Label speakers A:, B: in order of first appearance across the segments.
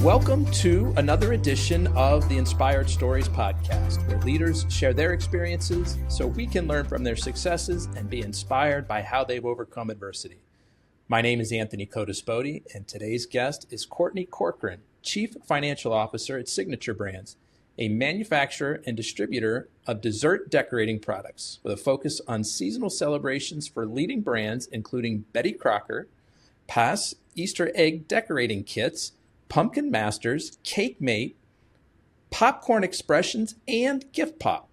A: Welcome to another edition of the Inspired Stories podcast, where leaders share their experiences so we can learn from their successes and be inspired by how they've overcome adversity. My name is Anthony Codispoti, and today's guest is Kourtney Corcoran, Chief Financial Officer at Signature Brands, a manufacturer and distributor of dessert decorating products with a focus on seasonal celebrations for leading brands including Crocker, PAAS Easter egg decorating kits, Pumpkin Masters, Cake Mate, Popcorn Expressions, and Gift Pop.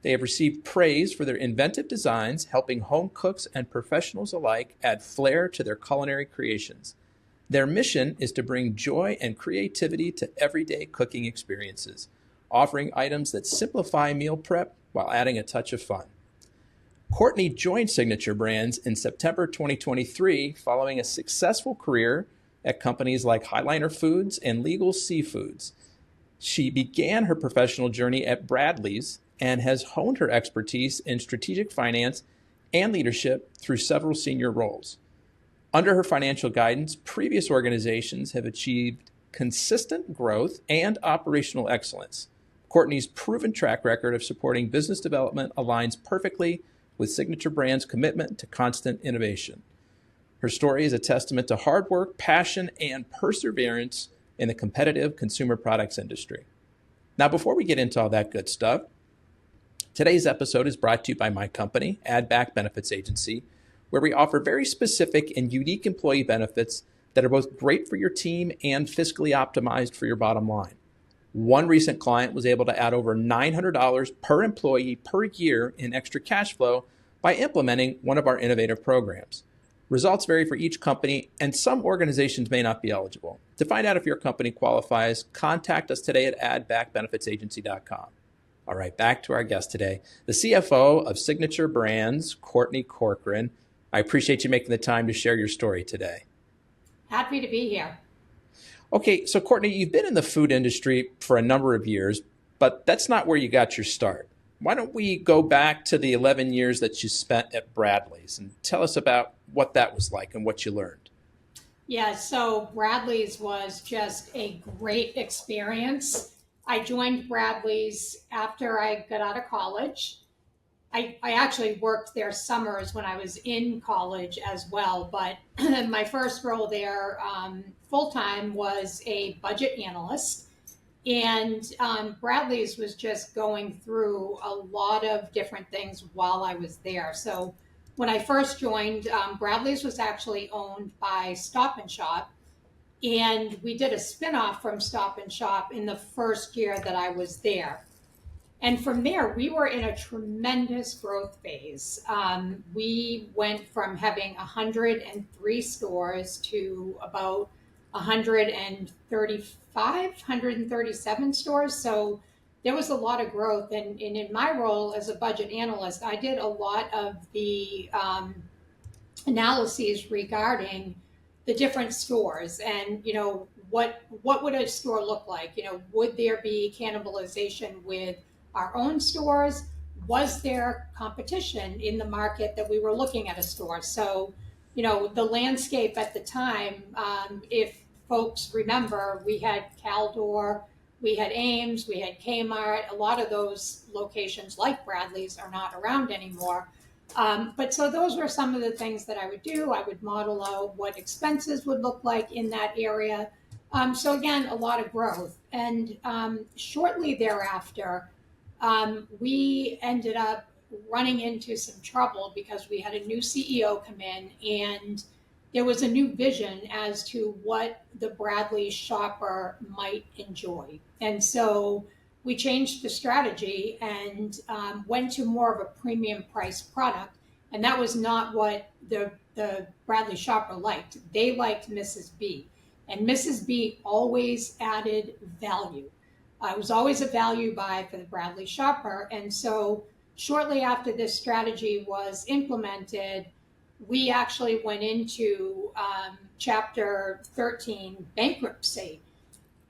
A: They have received praise for their inventive designs, helping home cooks and professionals alike add flair to their culinary creations. Their mission is to bring joy and creativity to everyday cooking experiences, offering items that simplify meal prep while adding a touch of fun. Kourtney joined Signature Brands in September 2023 following a successful career at companies like Highliner Foods and Legal Seafoods. She began her professional journey at Bradley's and has honed her expertise in strategic finance and leadership through several senior roles. Under her financial guidance, previous organizations have achieved consistent growth and operational excellence. Kourtney's proven track record of supporting business development aligns perfectly with Signature Brands' commitment to constant innovation. Her story is a testament to hard work, passion, and perseverance in the competitive consumer products industry. Now, before we get into all that good stuff, today's episode is brought to you by my company, Add Back Benefits Agency, where we offer very specific and unique employee benefits that are both great for your team and fiscally optimized for your bottom line. One recent client was able to add over $900 per employee per year in extra cash flow by implementing one of our innovative programs. Results vary for each company, and some organizations may not be eligible. To find out if your company qualifies, contact us today at addbackbenefitsagency.com. All right, back to our guest today, the CFO of Signature Brands, Kourtney Corcoran. I appreciate you making the time to share your story today.
B: Happy to be here.
A: Okay, so Kourtney, you've been in the food industry for a number of years, but that's not where you got your start. Why don't we go back to the 11 years that you spent at Bradley's and tell us about what that was like and what you learned.
B: Yeah, so Bradley's was just a great experience. I joined Bradley's after I got out of college. I actually worked there summers when I was in college as well, but my first role there full-time was a budget analyst. And Bradley's was just going through a lot of different things while I was there. So when I first joined, Bradley's was actually owned by Stop and Shop. And we did a spinoff from Stop and Shop in the first year that I was there. And from there, we were in a tremendous growth phase. We went from having 103 stores to about 137 stores. So there was a lot of growth. And in my role as a budget analyst, I did a lot of the analyses regarding the different stores and, what would a store look like? Would there be cannibalization with our own stores? Was there competition in the market that we were looking at a store? So, the landscape at the time, if folks remember, we had Candor, we had Ames, we had Kmart. A lot of those locations, like Bradley's, are not around anymore. But so those were some of the things that I would do. I would model out what expenses would look like in that area. So again, a lot of growth. And shortly thereafter, we ended up running into some trouble because we had a new CEO come in and there was a new vision as to what the Bradley shopper might enjoy. And so we changed the strategy and went to more of a premium price product. And that was not what the Bradley shopper liked. They liked Mrs. B. And Mrs. B always added value. It was always a value buy for the Bradley shopper. And so shortly after this strategy was implemented, we actually went into Chapter 13 bankruptcy.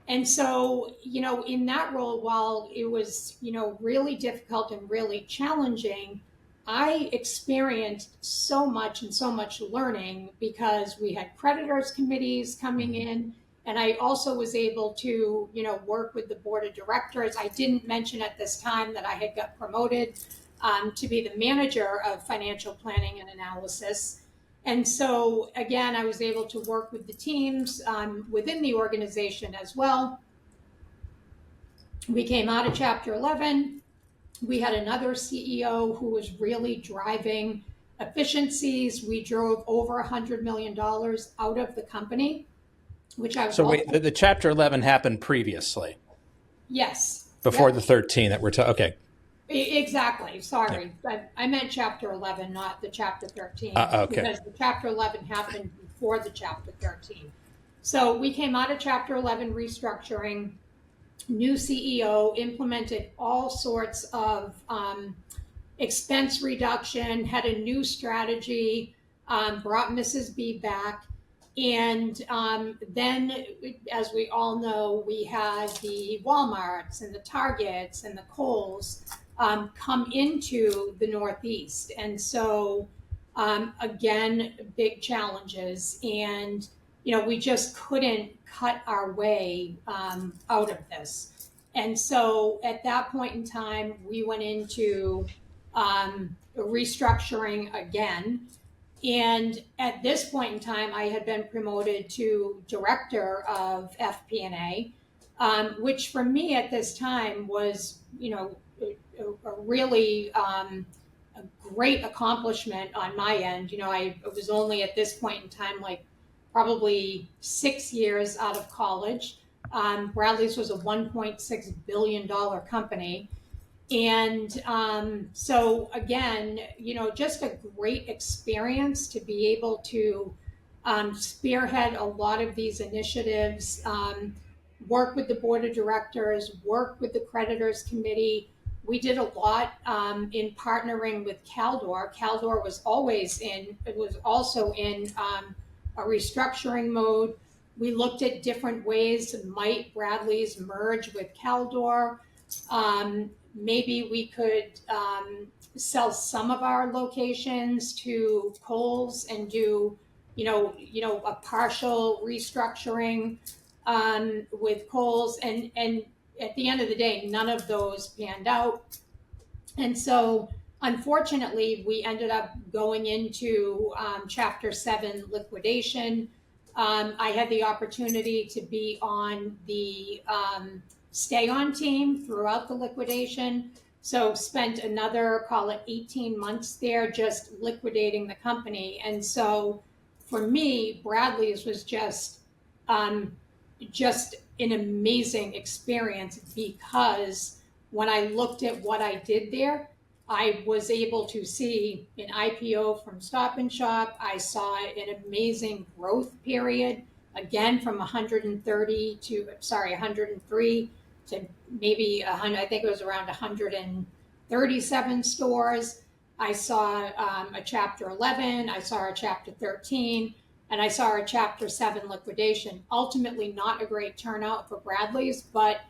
B: And so, in that role, while it was, really difficult and really challenging, I experienced so much learning because we had creditors committees coming in And I also was able to, work with the board of directors. I didn't mention at this time that I had got promoted to be the manager of financial planning and analysis. And so, again, I was able to work with the teams within the organization as well. We came out of Chapter 11. We had another CEO who was really driving efficiencies. We drove over $100 million out of the company, which I was.
A: So wait, the Chapter 11 happened previously?
B: Yes.
A: Before the 13 that we're talking, okay.
B: Exactly. Sorry. Yeah. I meant Chapter 11, not the Chapter 13.
A: Okay.
B: Because the Chapter 11 happened before the Chapter 13. So we came out of Chapter 11 restructuring. New CEO, implemented all sorts of expense reduction, had a new strategy, brought Mrs. B back. And then, as we all know, we had the Walmarts and the Targets and the Kohl's come into the Northeast. And so, again, big challenges. And we just couldn't cut our way out of this. And so at that point in time, we went into restructuring again. And at this point in time, I had been promoted to director of FP&A, which for me at this time was, a really a great accomplishment on my end. I was only at this point in time, like, probably 6 years out of college. Bradley's was a $1.6 billion company. And so again, just a great experience to be able to spearhead a lot of these initiatives, work with the board of directors, work with the creditors committee. We did a lot in partnering with Candor. Candor was also in a restructuring mode. We looked at different ways might Bradley's merge with Candor. Maybe we could sell some of our locations to Kohl's and do, a partial restructuring with Kohl's. And at the end of the day, none of those panned out. And so, unfortunately, we ended up going into Chapter 7 liquidation. I had the opportunity to be on the stay on team throughout the liquidation. So spent another, call it 18 months there, just liquidating the company. And so for me, Bradley's was just an amazing experience, because when I looked at what I did there, I was able to see an IPO from Stop and Shop. I saw an amazing growth period, again, from 103 to maybe 100, I think it was around 137 stores. I saw a Chapter 11, I saw a Chapter 13, and I saw a Chapter 7 liquidation. Ultimately, not a great turnout for Bradley's, but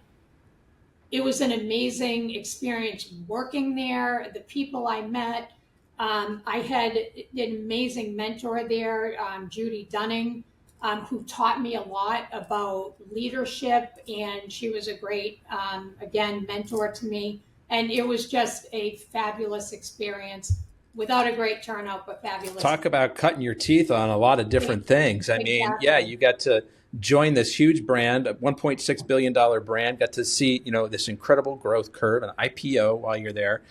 B: it was an amazing experience working there. The people I met, I had an amazing mentor there, Judy Dunning, who taught me a lot about leadership, and she was a great, again, mentor to me. And it was just a fabulous experience, without a great turnout, but fabulous.
A: Talk about cutting your teeth on a lot of different things. I mean, yeah, you got to join this huge brand, a $1.6 billion brand, got to see, this incredible growth curve, an IPO while you're there.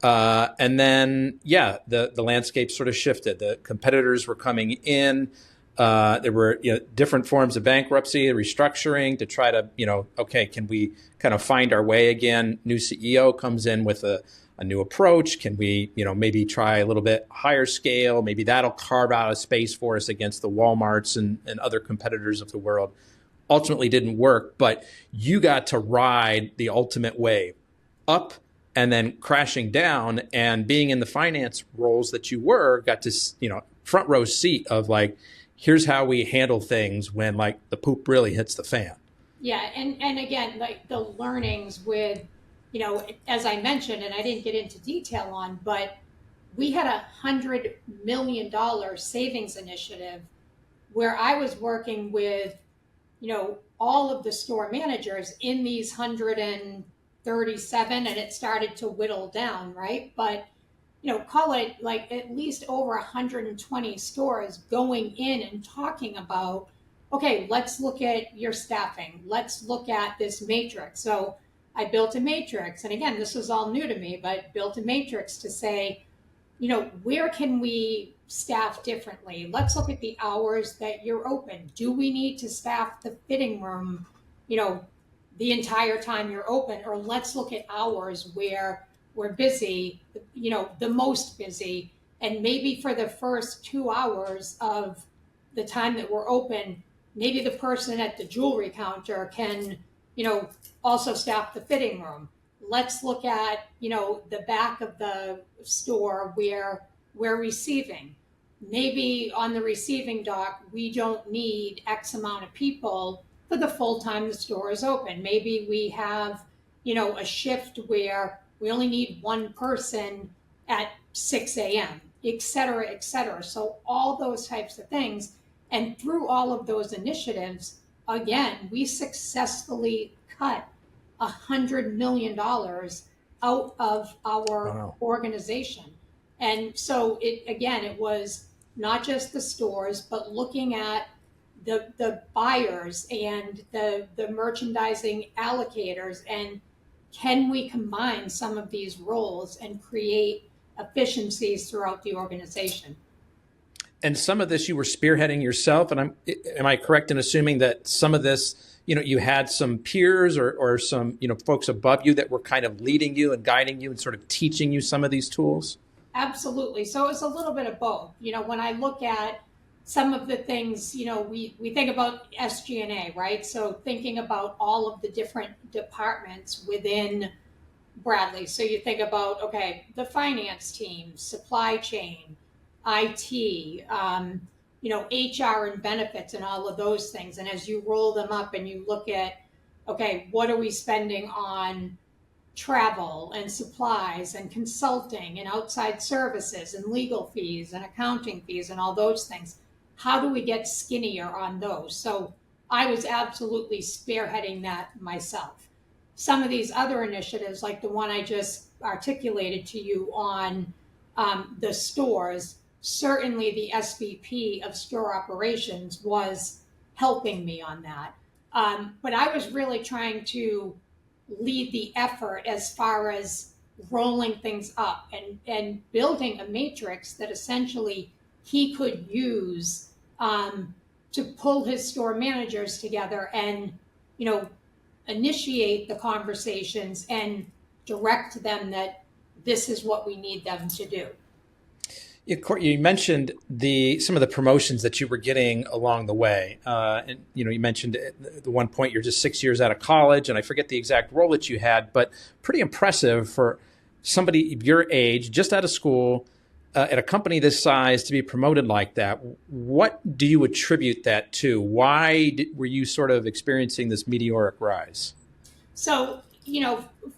A: And then, the landscape sort of shifted. The competitors were coming in. There were different forms of bankruptcy, restructuring to try to, okay, can we kind of find our way again? New CEO comes in with a new approach. Can we, maybe try a little bit higher scale? Maybe that'll carve out a space for us against the Walmarts and other competitors of the world. Ultimately didn't work, but you got to ride the ultimate wave up and then crashing down, and being in the finance roles that you were, got to, front row seat of like, here's how we handle things when like the poop really hits the fan.
B: Yeah. And again, like the learnings with, as I mentioned, and I didn't get into detail on, but we had $100 million savings initiative where I was working with, all of the store managers in these 137, and it started to whittle down, right? But call it like at least over 120 stores going in and talking about, okay, let's look at your staffing. Let's look at this matrix. So I built a matrix. And again, this was all new to me, but built a matrix to say, where can we staff differently? Let's look at the hours that you're open. Do we need to staff the fitting room, the entire time you're open? Or let's look at hours where we're busy, the most busy. And maybe for the first 2 hours of the time that we're open, maybe the person at the jewelry counter can, also staff the fitting room. Let's look at, the back of the store where we're receiving. Maybe on the receiving dock, we don't need X amount of people for the full time the store is open. Maybe we have, a shift where we only need one person at 6 a.m., et cetera, et cetera. So all those types of things. And through all of those initiatives, again, we successfully cut $100 million out of our organization. And so it was not just the stores, but looking at the buyers and the merchandising allocators, and can we combine some of these roles and create efficiencies throughout the organization?
A: And some of this you were spearheading yourself. And am I correct in assuming that some of this, you had some peers or some, folks above you that were kind of leading you and guiding you and sort of teaching you some of these tools?
B: Absolutely. So it's a little bit of both. When I look at some of the things, we think about SG&A, right? So thinking about all of the different departments within Bradley. So you think about, okay, the finance team, supply chain, IT, HR and benefits and all of those things. And as you roll them up and you look at, okay, what are we spending on travel and supplies and consulting and outside services and legal fees and accounting fees and all those things? How do we get skinnier on those? So I was absolutely spearheading that myself. Some of these other initiatives, like the one I just articulated to you on the stores, certainly the SVP of store operations was helping me on that. But I was really trying to lead the effort as far as rolling things up and building a matrix that essentially he could use to pull his store managers together and, initiate the conversations and direct them that this is what we need them to do.
A: You mentioned some of the promotions that you were getting along the way. And, you mentioned at the one point you're just 6 years out of college, and I forget the exact role that you had, but pretty impressive for somebody your age, just out of school, at a company this size to be promoted like that. What do you attribute that to? Why were you sort of experiencing this meteoric rise?
B: So,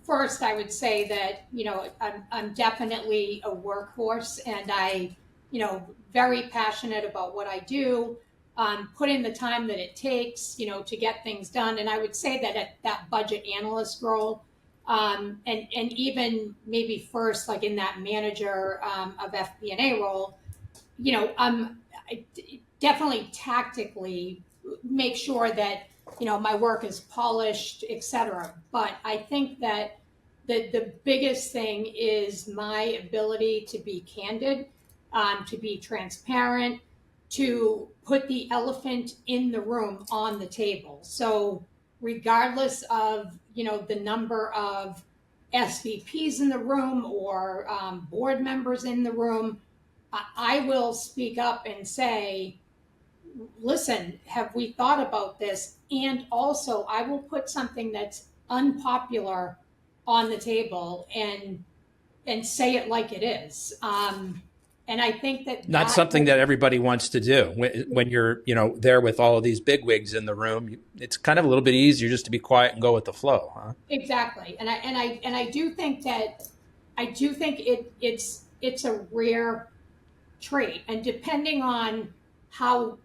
B: first I would say that, I'm definitely a workhorse, and I, very passionate about what I do, put in the time that it takes, to get things done. And I would say that at that budget analyst role, and even maybe first, like in that manager of FP&A role, I definitely tactically make sure that, my work is polished, etc. But I think that the biggest thing is my ability to be candid, to be transparent, to put the elephant in the room on the table. So regardless of, the number of SVPs in the room or board members in the room, I will speak up and say, listen, have we thought about this? And also I will put something that's unpopular on the table and say it like it is. And I think that
A: not something that everybody wants to do when you're, there with all of these bigwigs in the room. It's kind of a little bit easier just to be quiet and go with the flow, huh?
B: Exactly. And I do think it's a rare trait, and depending on how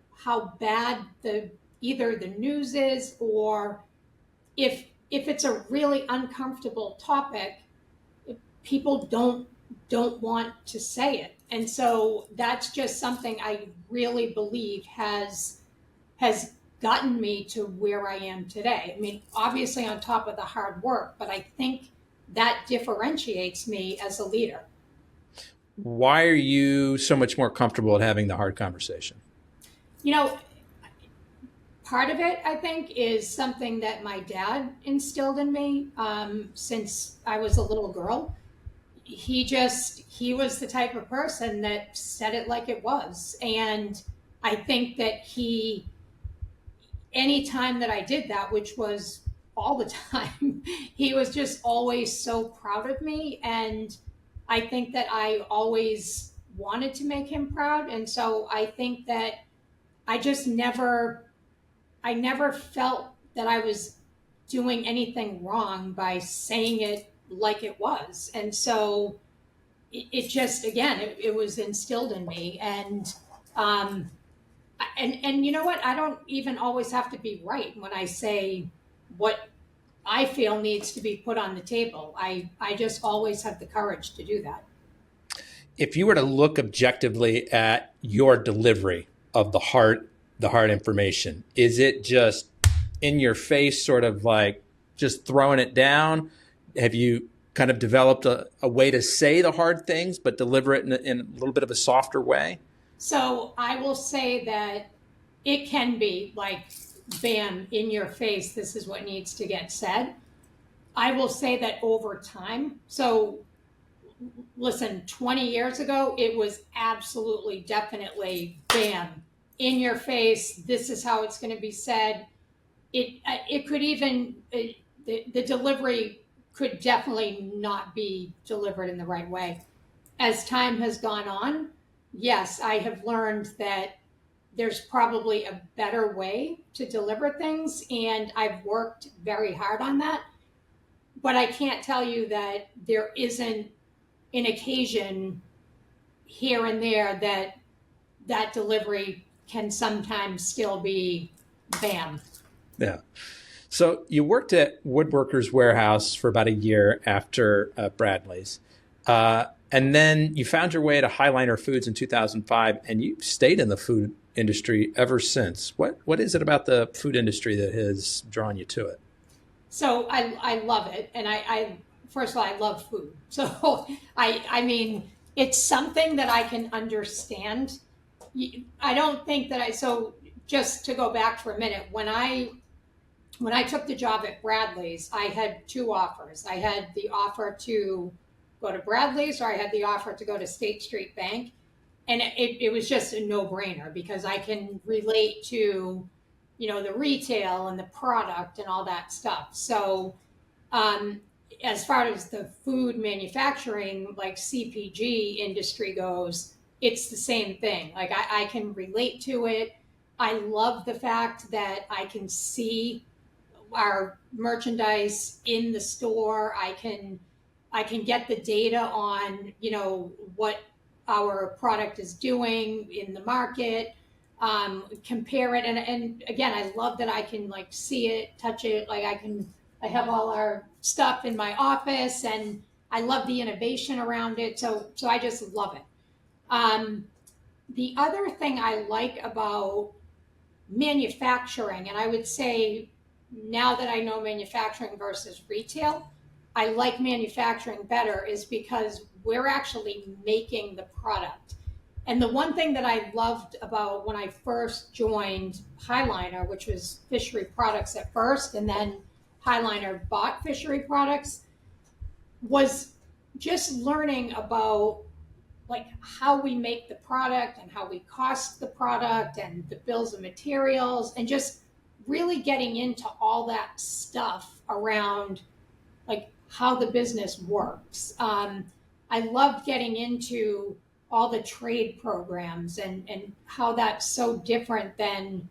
B: bad the either the news is, or if it's a really uncomfortable topic, people don't want to say it. And so that's just something I really believe has gotten me to where I am today. I mean, obviously on top of the hard work, but I think that differentiates me as a leader.
A: Why are you so much more comfortable at having the hard conversation?
B: You know, part of it, I think, is something that my dad instilled in me since I was a little girl. He was the type of person that said it like it was. And I think that any time that I did that, which was all the time, he was just always so proud of me. And I think that I always wanted to make him proud. And so I think that I just I never felt that I was doing anything wrong by saying it like it was. And so it just, again, it was instilled in me. Um, and you know what? I don't even always have to be right when I say what I feel needs to be put on the table. I just always have the courage to do that.
A: If you were to look objectively at your delivery of the hard information, is it just in your face, sort of like just throwing it down? Have you kind of developed a way to say the hard things, but deliver it in a little bit of a softer way?
B: So I will say that it can be like, bam, in your face, this is what needs to get said. I will say that over time, so listen, 20 years ago, it was absolutely, definitely, bam, in your face, this is how it's going to be said. It could even, the delivery could definitely not be delivered in the right way. As time has gone on, yes, I have learned that there's probably a better way to deliver things, and I've worked very hard on that. But I can't tell you that there isn't an occasion here and there that delivery can sometimes still be bam.
A: Yeah. So you worked at Woodworkers Warehouse for about a year after Bradley's. And then you found your way to Highliner Foods in 2005, and you've stayed in the food industry ever since. What is it about the food industry that has drawn you to it?
B: So I love it. And I first of all, I love food. So I mean, it's something that I can understand. I don't think that so just to go back for a minute, when I took the job at Bradley's, I had two offers. I had the offer to go to Bradley's, or I had the offer to go to State Street Bank. And it was just a no-brainer because I can relate to, the retail and the product and all that stuff. So as far as the food manufacturing, like CPG industry goes, it's the same thing. Like I can relate to it. I love the fact that I can see our merchandise in the store. I can get the data on, what our product is doing in the market, compare it. And again, I love that I can like see it, touch it. Like I have all our stuff in my office, and I love the innovation around it. So I just love it. The other thing I like about manufacturing, and I would say now that I know manufacturing versus retail, I like manufacturing better, is because we're actually making the product. And the one thing that I loved about when I first joined Highliner, which was Fishery Products at first, and then Highliner bought Fishery Products, was just learning about like how we make the product and how we cost the product and the bills of materials, and just really getting into all that stuff around like how the business works. I loved getting into all the trade programs and how that's so different than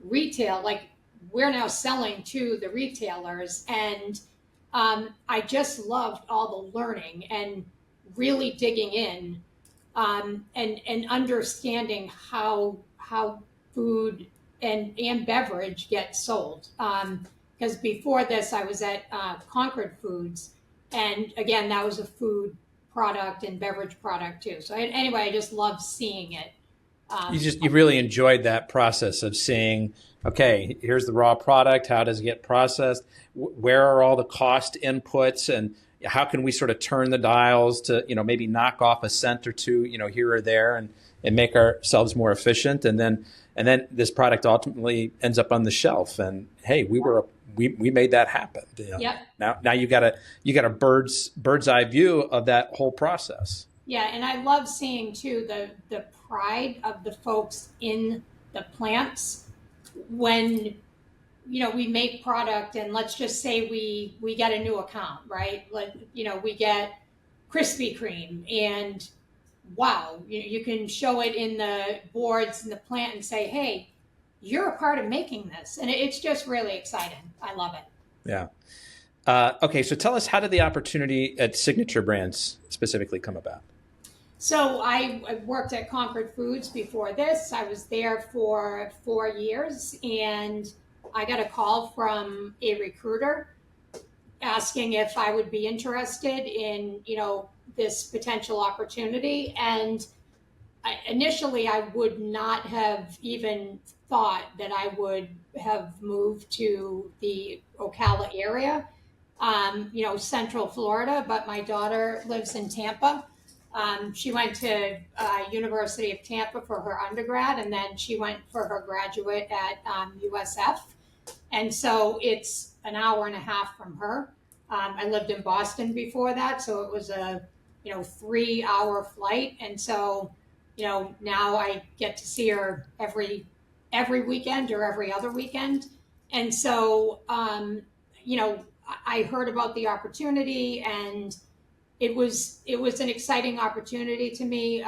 B: retail. Like we're now selling to the retailers, and I just loved all the learning and really digging in, and understanding how food and beverage get sold. Because before this, I was at Concord Foods, and again, that was a food product and beverage product too. So anyway, I just love seeing it.
A: You really enjoyed that process of seeing, okay, here's the raw product. How does it get processed? Where are all the cost inputs, and how can we sort of turn the dials to, maybe knock off a cent or two, here or there, and make ourselves more efficient. And then this product ultimately ends up on the shelf. And hey, we made that happen.
B: Yep.
A: Now you got a bird's eye view of that whole process.
B: Yeah, and I love seeing too the pride of the folks in the plants when we make product, and let's just say we get a new account, right? We get Krispy Kreme, and wow, you can show it in the boards in the plant and say, hey, you're a part of making this, and it's just really exciting. I love it.
A: Yeah. Okay, so tell us, how did the opportunity at Signature Brands specifically come about?
B: So I worked at Concord Foods before this. I was there for 4 years, and I got a call from a recruiter asking if I would be interested in, this potential opportunity. And initially, I would not have even thought that I would have moved to the Ocala area, Central Florida, but my daughter lives in Tampa. She went to University of Tampa for her undergrad, and then she went for her graduate at USF. And so it's an hour and a half from her. I lived in Boston before that, so it was a 3-hour flight. And so, now I get to see her every weekend or every other weekend. And so, I heard about the opportunity, and it was an exciting opportunity to me.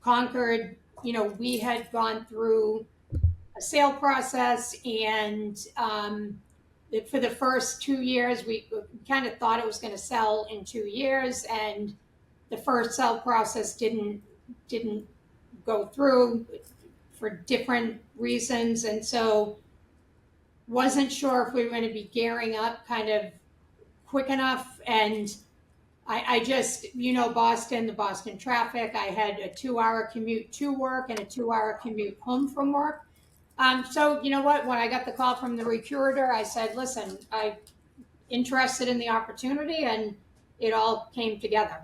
B: Concord, we had gone through a sale process, and for the first 2 years, we kind of thought it was going to sell in 2 years, and the first sale process didn't go through for different reasons, and so wasn't sure if we were going to be gearing up kind of quick enough. And I just, Boston, the Boston traffic, I had a 2-hour commute to work and a 2-hour commute home from work. So you know what, when I got the call from the recruiter, I said, listen, I'm interested in the opportunity, and it all came together.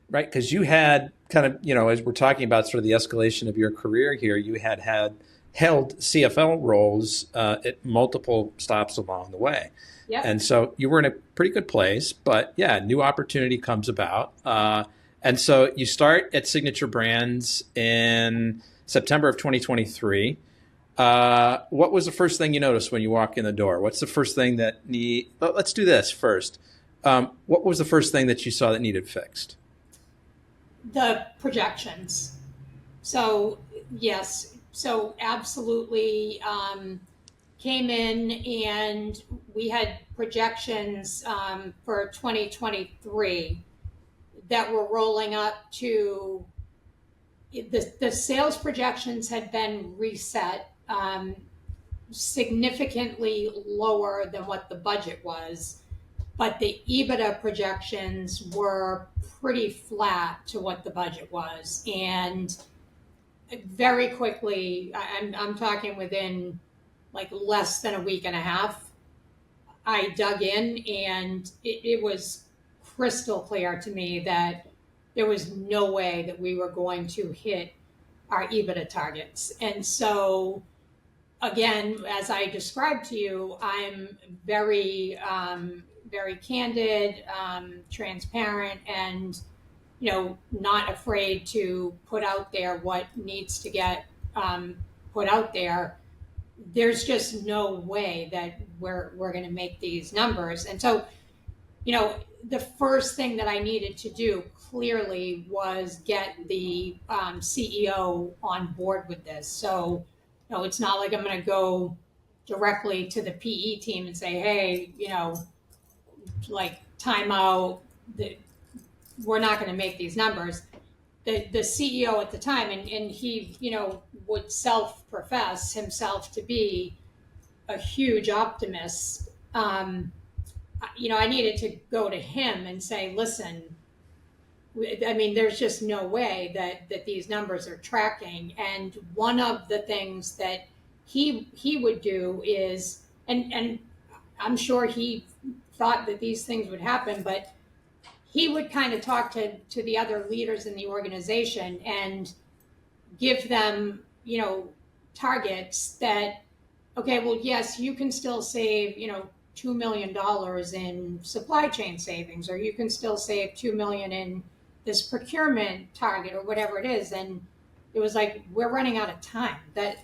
A: Right, because you had kind of, as we're talking about sort of the escalation of your career here, you had held CFL roles at multiple stops along the way.
B: Yep.
A: And so you were in a pretty good place, but yeah, new opportunity comes about. And so you start at Signature Brands in September of 2023. What was the first thing you noticed when you walk in the door? What's the first thing let's do this first. What was the first thing that you saw that needed fixed?
B: The projections. So yes, so absolutely came in, and we had projections for 2023 that were rolling up to the sales projections had been reset significantly lower than what the budget was, but the EBITDA projections were pretty flat to what the budget was. And very quickly, I'm talking within like less than a week and a half, I dug in, and it was crystal clear to me that there was no way that we were going to hit our EBITDA targets. And so, again, as I described to you, I'm very, very candid, transparent, and not afraid to put out there what needs to get put out there. There's just no way that we're going to make these numbers. And so, the first thing that I needed to do clearly was get the CEO on board with this. So, it's not like I'm going to go directly to the PE team and say, hey, like time out, we're not going to make these numbers. The CEO at the time, and he, would self-profess himself to be a huge optimist, I needed to go to him and say, listen, I mean, there's just no way that these numbers are tracking. And one of the things that he would do is, and I'm sure he thought that these things would happen, but he would kind of talk to the other leaders in the organization and give them, targets that, okay, well, yes, you can still save, $2 million in supply chain savings, or you can still save $2 million in this procurement target, or whatever it is. And it was like, we're running out of time. That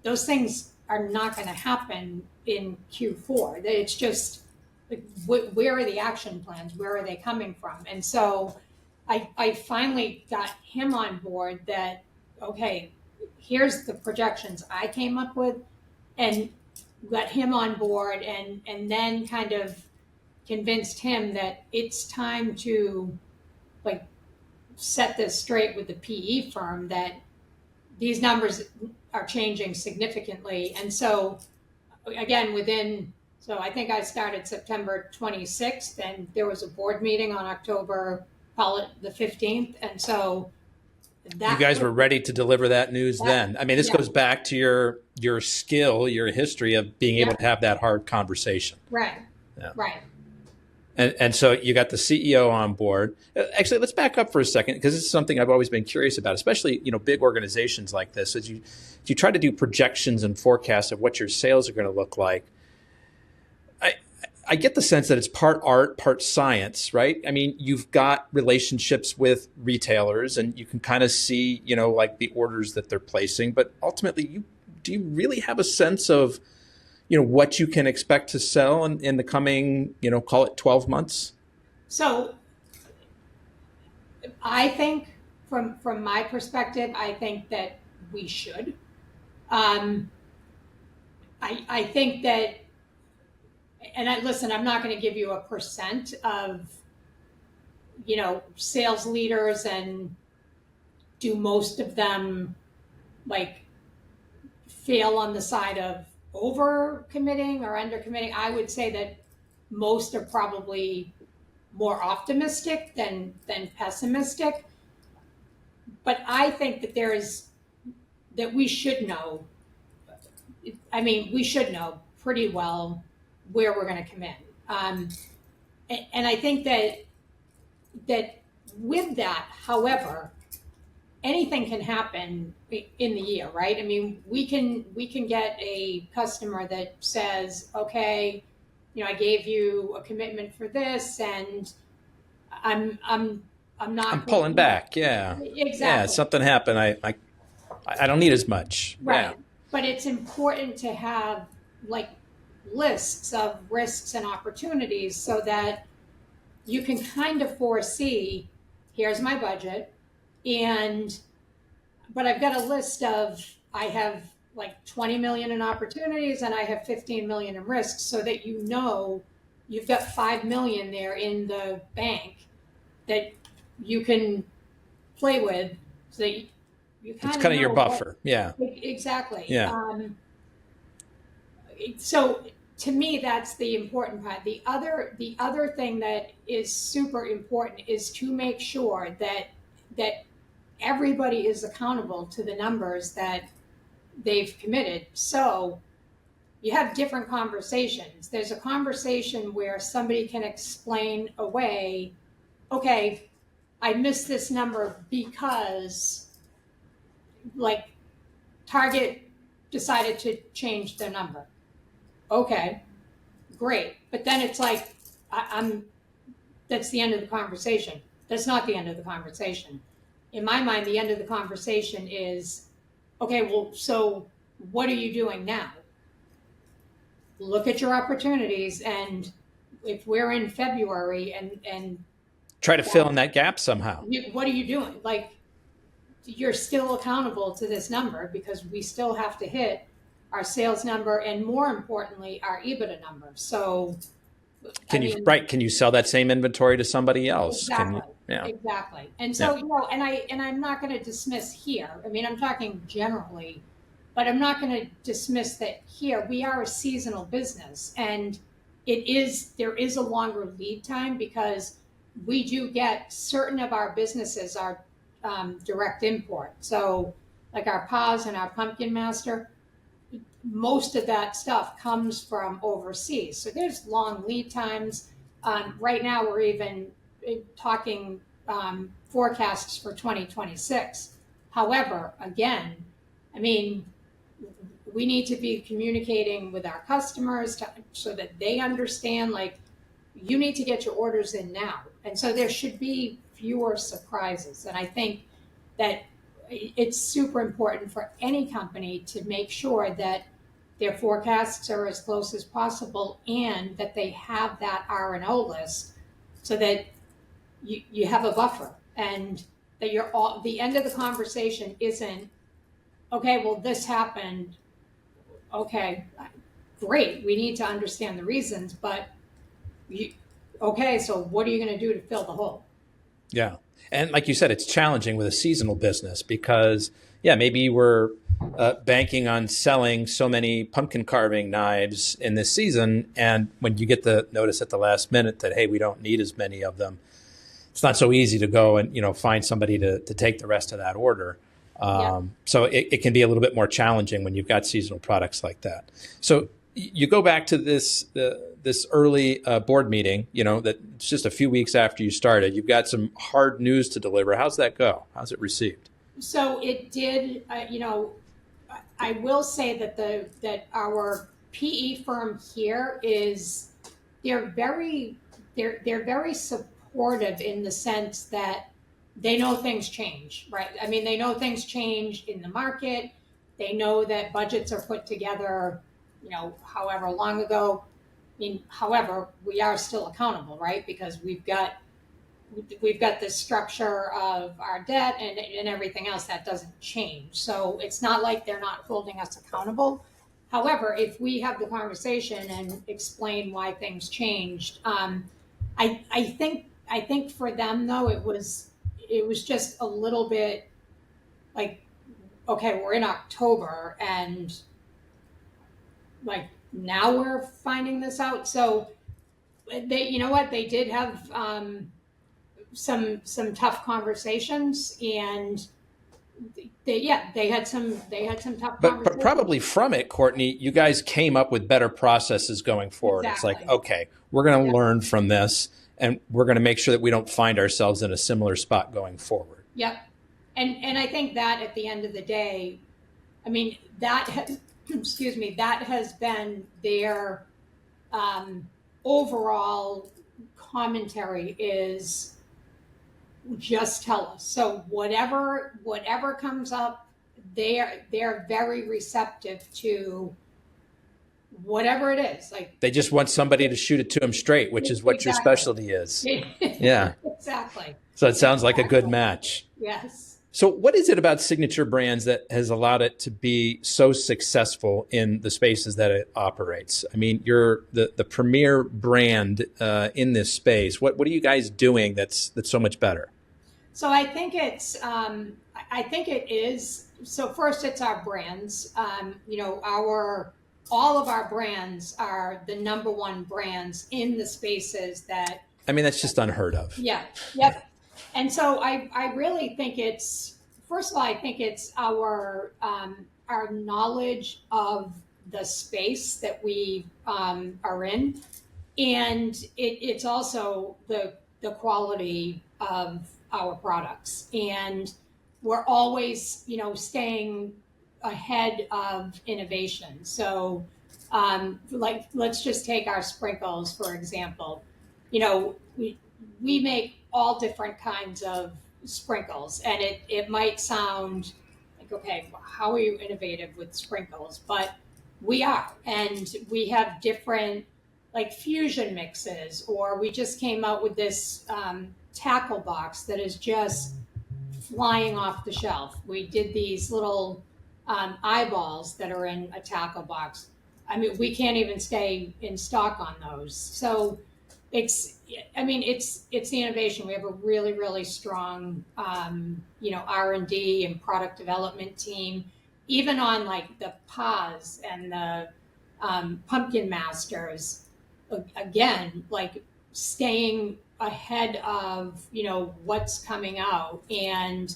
B: those things are not going to happen in Q4. It's just like, where are the action plans? Where are they coming from? And so I finally got him on board that, okay, here's the projections I came up with, and got him on board, and then kind of convinced him that it's time to like set this straight with the PE firm, that these numbers are changing significantly. And so again, so I think I started September 26th, and there was a board meeting on October, call it the 15th. And so that
A: you guys were ready to deliver that news then. I mean, this goes back to your skill, your history of being able to have that hard conversation.
B: Right.
A: Yeah.
B: Right.
A: And so you got the CEO on board. Actually, let's back up for a second, because this is something I've always been curious about, especially, big as like this. As you try to do projections and forecasts of what your sales are going to look like, I get the sense that it's part art, part science, right? I mean, you've got relationships with retailers, and you can kind of see, like the orders that they're placing. But ultimately, do you really have a sense of, what you can expect to sell in the coming, call it 12 months? So
B: I think from my perspective, I think that we should. I think that, and listen, I'm not going to give you a percent of, sales leaders, and do most of them like fail on the side of over committing or under committing. I would say that most are probably more optimistic than pessimistic. But I think that we should know. I mean, we should know pretty well where we're going to come in. And I think that with that, however, anything can happen in the year, right? I mean, we can get a customer that says, okay, I gave you a commitment for this, and I'm
A: pulling back. Yeah.
B: Exactly.
A: Yeah. Something happened. I don't need as much.
B: Right.
A: Yeah.
B: But it's important to have like lists of risks and opportunities, so that you can kind of foresee, here's my budget, but I've got a list of, I have like 20 million in opportunities, and I have 15 million in risks, so that you've got 5 million there in the bank that you can play with, so that you
A: it's kind of your buffer. Yeah.
B: Exactly.
A: Yeah.
B: So to me, that's the important part. The other thing that is super important is to make sure that everybody is accountable to the numbers that they've committed. So you have different conversations. There's a conversation where somebody can explain away, okay, I missed this number because like Target decided to change their number. Okay, great. But then it's like, that's the end of the conversation. That's not the end of the conversation. In my mind, the end of the conversation is, okay, well, so what are you doing now? Look at your opportunities, and if we're in February and
A: try to fill in that gap somehow.
B: What are you doing? Like, you're still accountable to this number, because we still have to hit our sales number, and more importantly, our EBITDA number. So
A: can you sell that same inventory to somebody else?
B: Exactly.
A: Yeah.
B: Exactly. And
A: Yeah.
B: so, I'm not going to dismiss here. I mean, I'm talking generally, but I'm not going to dismiss that here we are a seasonal business, and there is a longer lead time because we do get certain of our businesses are direct import. So, like our PAAS and our Pumpkin Master, most of that stuff comes from overseas. So there's long lead times. Right now, we're even talking forecasts for 2026. However, again, I mean, we need to be communicating with our customers so that they understand, like, you need to get your orders in now. And so there should be fewer surprises. And I think that it's super important for any company to make sure that their forecasts are as close as possible and that they have that R&O list so that you have a buffer and that the end of the conversation isn't, okay, well, this happened. Okay, great. We need to understand the reasons, but okay, so what are you going to do to fill the hole?
A: Yeah. And like you said, it's challenging with a seasonal business because, yeah, maybe you were banking on selling so many pumpkin carving knives in this season. And when you get the notice at the last minute that, hey, we don't need as many of them, it's not so easy to go and, find somebody to take the rest of that order.
B: Yeah.
A: So it can be a little bit more challenging when you've got seasonal products like that. So you go back to this early board meeting, that it's just a few weeks after you started. You've got some hard news to deliver. How's that go? How's it received?
B: So it did. I will say that our PE firm here is they're very supportive in the sense that they know things change, right? I mean, they know things change in the market. They know that budgets are put together, however long ago. I mean, however, we are still accountable, right? Because we've got this structure of our debt and everything else that doesn't change. So it's not like they're not holding us accountable. However, if we have the conversation and explain why things changed, I think for them though it was just a little bit like, okay, we're in October and like now we're finding this out. So they did have some tough conversations, and they had some tough
A: But
B: conversations.
A: probably from it, Kourtney, you guys came up with better processes going forward.
B: Exactly.
A: It's like, okay, we're going to learn from this, and we're going to make sure that we don't find ourselves in a similar spot going forward.
B: Yep. And I think that at the end of the day, I mean, that has been their overall commentary is just tell us. So whatever comes up, they're very receptive to whatever it is. Like
A: They just want somebody to shoot it to them straight, which is what your specialty is. Yeah.
B: Exactly.
A: So it sounds like a good match.
B: Yes.
A: So what is it about Signature Brands that has allowed it to be so successful in the spaces that it operates? I mean, you're the premier brand in this space. What are you guys doing that's so much better?
B: So I think it is. So first, it's our brands. All of our brands are the number one brands in the spaces that.
A: I mean, that's just unheard of.
B: Yeah. Yep. And so I really think it's, first of all, I think it's our knowledge of the space that we are in, and it's also the quality of our products, and we're always staying ahead of innovation. So like let's just take our sprinkles for example. We make all different kinds of sprinkles, and it might sound like, okay, how are you innovative with sprinkles? But we are, and we have different like fusion mixes, or we just came out with this tackle box that is just flying off the shelf. We did these little eyeballs that are in a tackle box. I mean, we can't even stay in stock on those. So it's, I mean, it's the innovation. We have a really, really strong, R&D and product development team, even on like the PAAS and the Pumpkin Masters. Again, like staying ahead of, what's coming out and,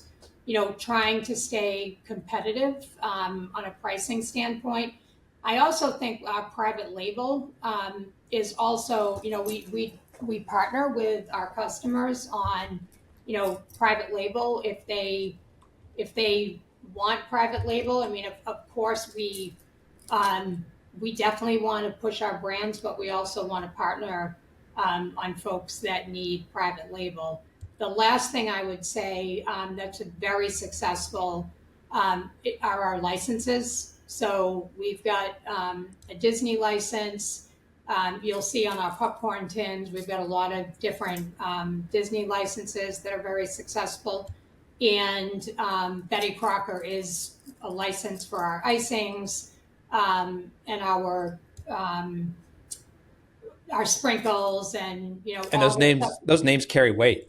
B: trying to stay competitive on a pricing standpoint. I also think our private label is also, we partner with our customers on, private label if they want private label. I mean, of course, we definitely want to push our brands, but we also want to partner on folks that need private label. The last thing I would say that's very successful are our licenses. So we've got a Disney license. You'll see on our popcorn tins, we've got a lot of different Disney licenses that are very successful. And Betty Crocker is a license for our icings and our sprinkles, and
A: And those names carry weight.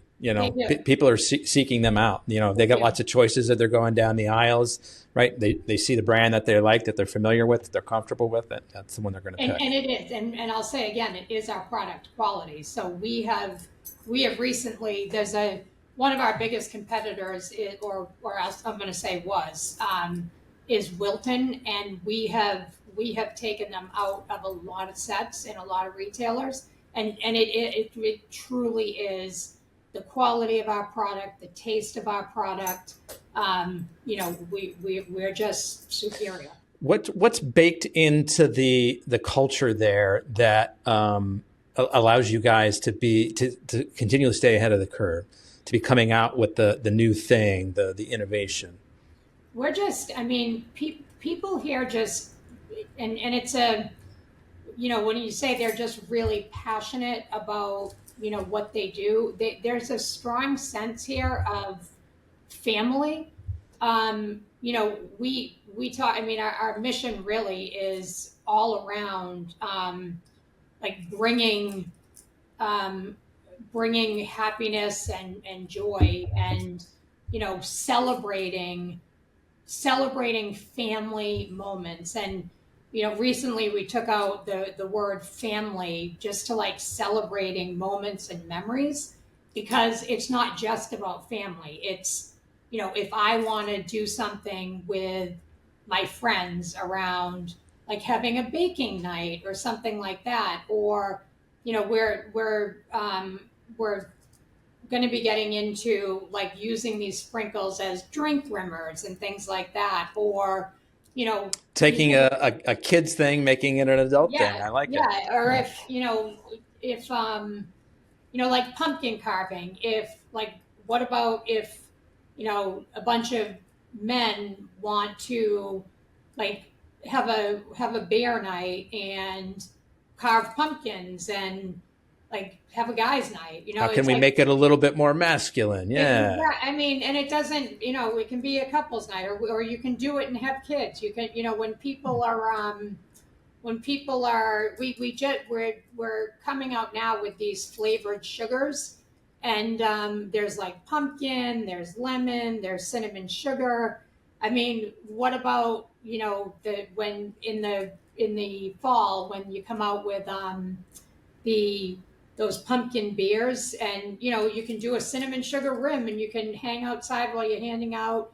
A: People are seeking them out. They got lots of choices as they're going down the aisles, right? They see the brand that they like, that they're familiar with, that they're comfortable with. That's the one they're going to pick.
B: And it is, and I'll say again, it is our product quality. So we have recently, there's one of our biggest competitors, or else I'm going to say is Wilton, and we have taken them out of a lot of sets in a lot of retailers, and it truly is the quality of our product, the taste of our product. We're just superior.
A: What's baked into the culture there that allows you guys to continually stay ahead of the curve, to be coming out with the new thing, the innovation?
B: We're just, people here just, and it's when you say they're just really passionate about, what they do, there's a strong sense here of family. We talk, our mission really is all around, like bringing happiness and joy, and, celebrating family moments. And recently we took out the word family just to like celebrating moments and memories, because it's not just about family. It's, if I want to do something with my friends around like having a baking night or something like that, or, we're going to be getting into like using these sprinkles as drink rimmers and things like that, or
A: taking a kid's thing, making it an adult thing. I like it.
B: Yeah, or if like pumpkin carving. What about if a bunch of men want to like have a bear night and carve pumpkins and like have a guy's night.
A: How can we make it a little bit more masculine? Yeah.
B: And it doesn't, it can be a couple's night, or you can do it and have kids. You can, when people are, we're coming out now with these flavored sugars, and there's like pumpkin, there's lemon, there's cinnamon sugar. What about, when in the fall, when you come out with those pumpkin beers, and you can do a cinnamon sugar rim, and you can hang outside while you're handing out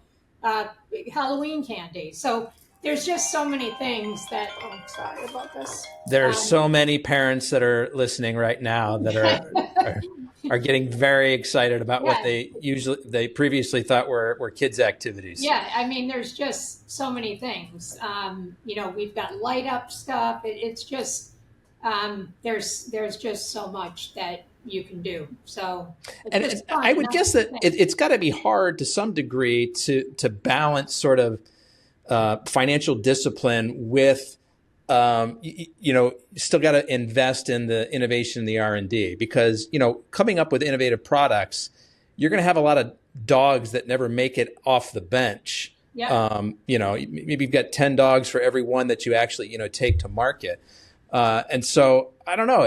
B: Halloween candy. So there's just so many things that, I'm sorry about this.
A: There are so many parents that are listening right now that are getting very excited about what they previously thought were kids' activities.
B: Yeah, there's just so many things. We've got light up stuff. It's just there's just so much that you can do. So,
A: and I would guess that it's got to be hard to some degree to balance sort of financial discipline with, still got to invest in the innovation and the R&D, because, coming up with innovative products, you're going to have a lot of dogs that never make it off the bench.
B: Yeah.
A: Maybe you've got 10 dogs for every one that you actually, take to market. And so I don't know,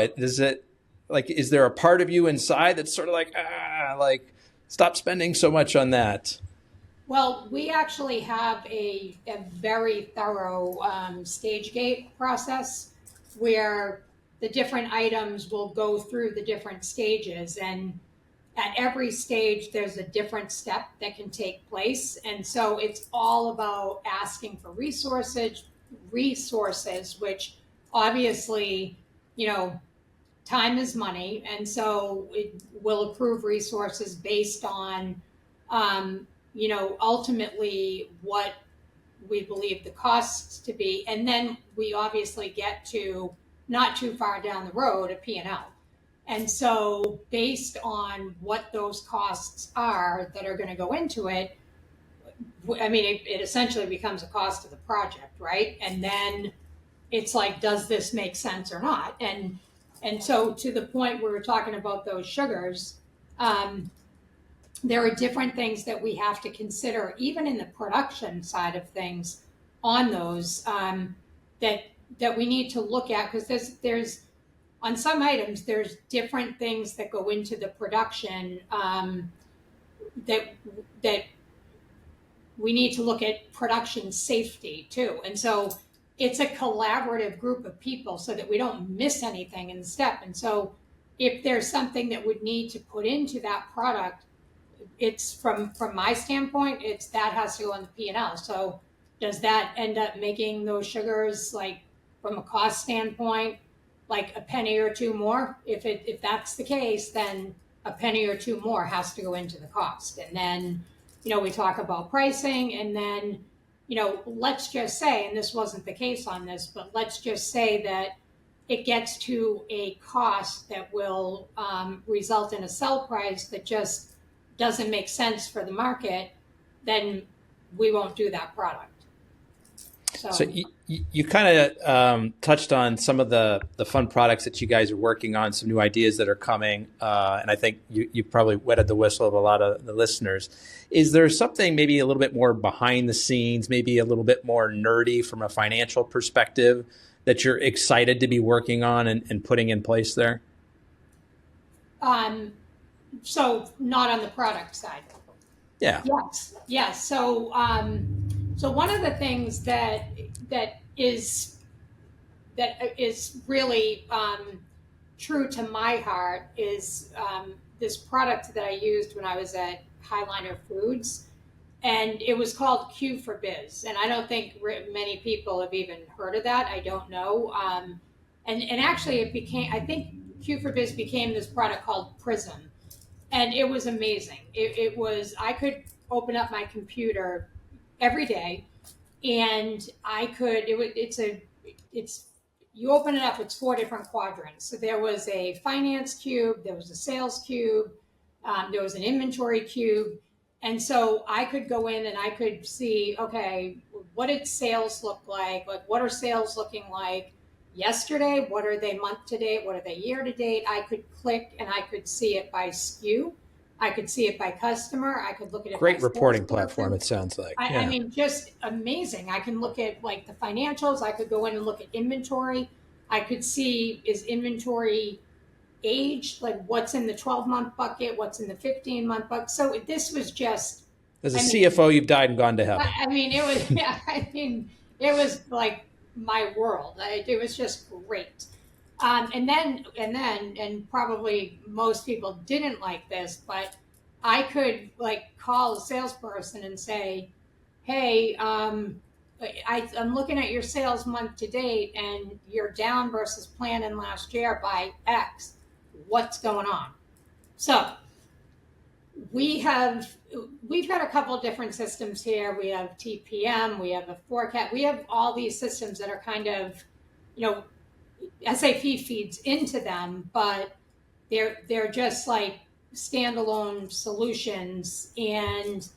A: like, is there a part of you inside that's sort of like, like, stop spending so much on that?
B: Well, we actually have a very thorough stage gate process where the different items will go through the different stages. And at every stage, there's a different step that can take place. And so it's all about asking for resources, which obviously, time is money. And so it will approve resources based on, ultimately what we believe the costs to be. And then we obviously get to not too far down the road, a P&L. And so based on what those costs are that are going to go into it, it essentially becomes a cost of the project, right? And then it's like, does this make sense or not? And so to the point where we're talking about those sugars, there are different things that we have to consider, even in the production side of things, on those that we need to look at, because there's on some items there's different things that go into the production that we need to look at production safety too, and so it's a collaborative group of people so that we don't miss anything in the step. And so if there's something that would need to put into that product, it's from my standpoint, it's that has to go on the P&L. So does that end up making those sugars, like, from a cost standpoint, like a penny or two more? If that's the case, then a penny or two more has to go into the cost. And then, we talk about pricing, and then, let's just say, and this wasn't the case on this, but let's just say that it gets to a cost that will result in a sell price that just doesn't make sense for the market, then we won't do that product.
A: So you kind of touched on some of the fun products that you guys are working on, some new ideas that are coming, and I think you probably wetted the whistle of a lot of the listeners. Is there something maybe a little bit more behind the scenes, maybe a little bit more nerdy from a financial perspective that you're excited to be working on and putting in place there?
B: So not on the product side.
A: Yeah.
B: Yes. So one of the things that is really true to my heart is this product that I used when I was at Highliner Foods, and it was called Q for Biz. And I don't think many people have even heard of that. I don't know. And actually, I think Q for Biz became this product called Prism. And it was amazing. It was, I could open up my computer every day, and you open it up, it's 4 different quadrants. So there was a finance cube, there was a sales cube, there was an inventory cube. And so I could go in and I could see, okay, what did sales look like? Like, what are sales looking like yesterday? What are they month to date? What are they year to date? I could click and I could see it by SKU. I could see it by customer. I could look at it.
A: Great reporting platform, it sounds like.
B: I mean, just amazing. I can look at, like, the financials. I could go in and look at inventory. I could see, is inventory aged? Like, what's in the 12-month bucket? What's in the 15-month bucket? So this was just...
A: As a CFO, you've died and gone to heaven.
B: It was like my world. It was just great. And then probably most people didn't like this, but I could, like, call a salesperson and say, hey, I'm looking at your sales month to date and you're down versus plan in last year by X. What's going on? So we've got a couple of different systems here. We have TPM, we have a forecast, we have all these systems that are kind of, SAP feeds into them, but they're just like standalone solutions, and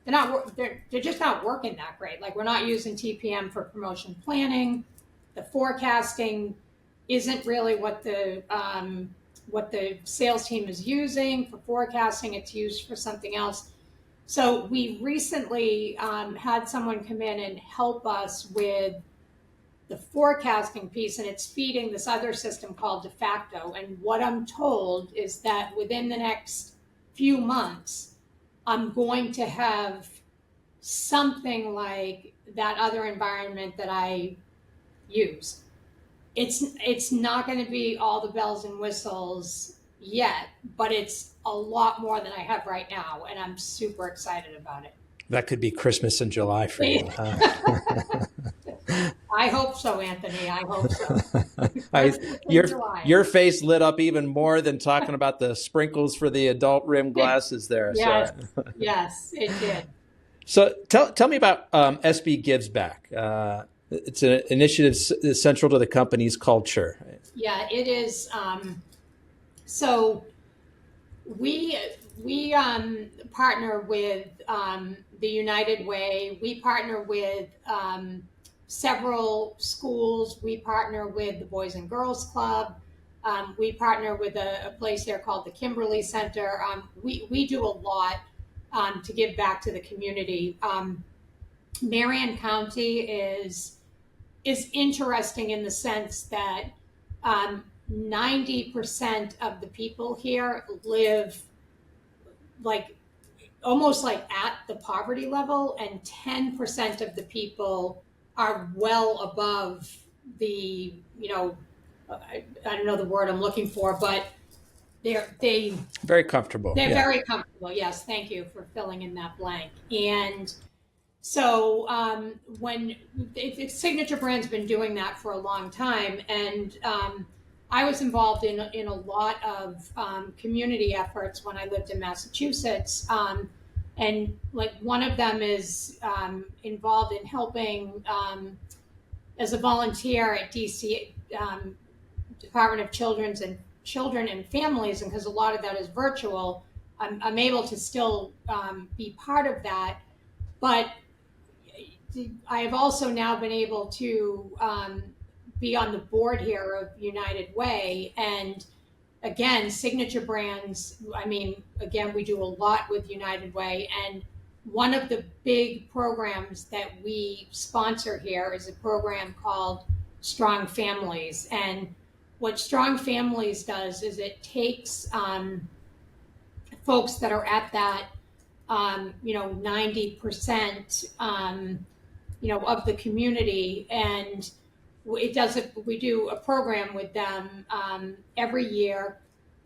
B: they're just not working that great. Like, we're not using TPM for promotion planning. The forecasting isn't really what the sales team is using for forecasting. It's used for something else. So we recently had someone come in and help us with the forecasting piece, and it's feeding this other system called de facto. And what I'm told is that within the next few months, I'm going to have something like that other environment that I use. It's not going to be all the bells and whistles yet, but it's a lot more than I have right now, and I'm super excited about it.
A: That could be Christmas in July for you, huh?
B: I hope so, Anthony. I hope so.
A: Your face lit up even more than talking about the sprinkles for the adult rim glasses there.
B: Yes,
A: So.
B: yes, it did.
A: So tell me about SB Gives Back. It's an initiative central to the company's culture.
B: Yeah, it is. So we partner with the United Way. We partner with several schools. We partner with the Boys and Girls Club. We partner with a place there called the Kimberly Center. We do a lot to give back to the community. Marion County is interesting in the sense that 90% of the people here live like almost like at the poverty level, and 10% of the people are well above the, I don't know the word I'm looking for, but they're
A: very comfortable.
B: They're very comfortable. Yes, thank you for filling in that blank. And so when Signature Brands been doing that for a long time, and I was involved in a lot of community efforts when I lived in Massachusetts, and like one of them is involved in helping as a volunteer at DC Department of Children and Families, and because a lot of that is virtual, I'm able to still be part of that, but I have also now been able to be on the board here of United Way. And again, Signature Brands, again, we do a lot with United Way. And one of the big programs that we sponsor here is a program called Strong Families. And what Strong Families does is it takes folks that are at that 90% of the community, and we do a program with them every year,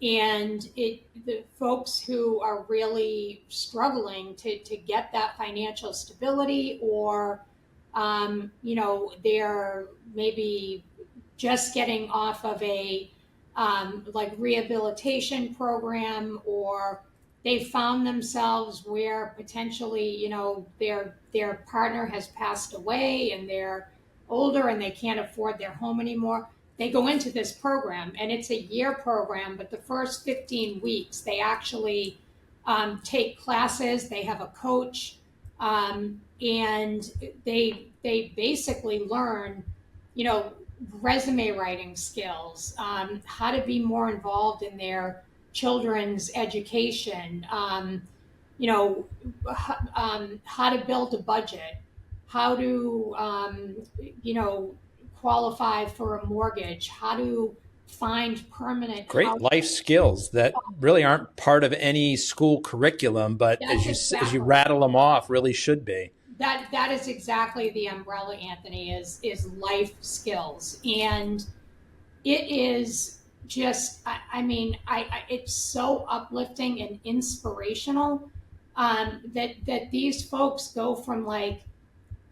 B: and the folks who are really struggling to get that financial stability, or they're maybe just getting off of a like rehabilitation program, or they found themselves where potentially, their partner has passed away and they're older and they can't afford their home anymore. They go into this program, and it's a year program, but the first 15 weeks, they actually take classes. They have a coach, and they basically learn, resume writing skills, how to be more involved in their children's education, how to build a budget, how to, qualify for a mortgage, how to find permanent
A: great
B: housing.
A: Life skills that really aren't part of any school curriculum, but as you rattle them off, really should be.
B: That is exactly the umbrella, Anthony, is life skills. And it is just, it's so uplifting and inspirational that these folks go from like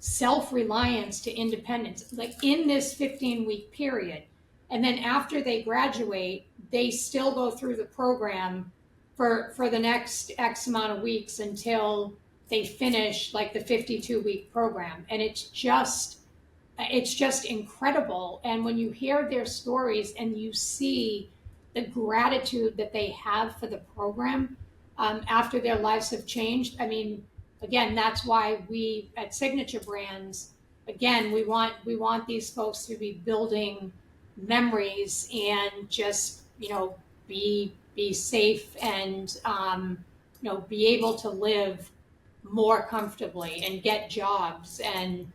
B: self-reliance to independence, like in this 15-week period. And then after they graduate, they still go through the program for the next X amount of weeks until they finish like the 52-week program. And it's just incredible. And when you hear their stories and you see the gratitude that they have for the program after their lives have changed, again, that's why we at Signature Brands, again, we want these folks to be building memories and just, be safe and, be able to live more comfortably and get jobs and,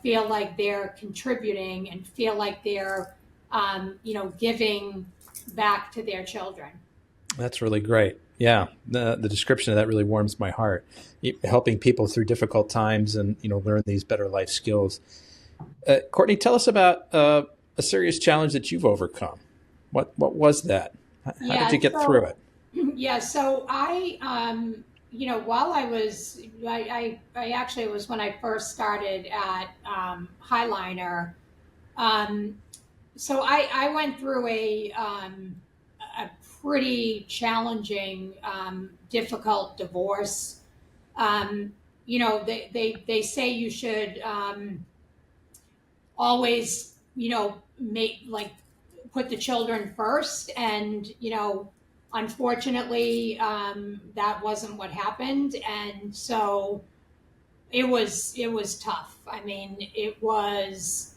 B: feel like they're contributing and feel like they're, giving back to their children.
A: That's really great. Yeah, the description of that really warms my heart. Helping people through difficult times and learn these better life skills. Kourtney, tell us about a serious challenge that you've overcome. What was that? How did you get through it?
B: Yeah, so while I was, I actually was when I first started at Highliner. So I went through a pretty challenging, difficult divorce. They say you should always, make like put the children first, and unfortunately, that wasn't what happened, and so it was tough. I mean, it was.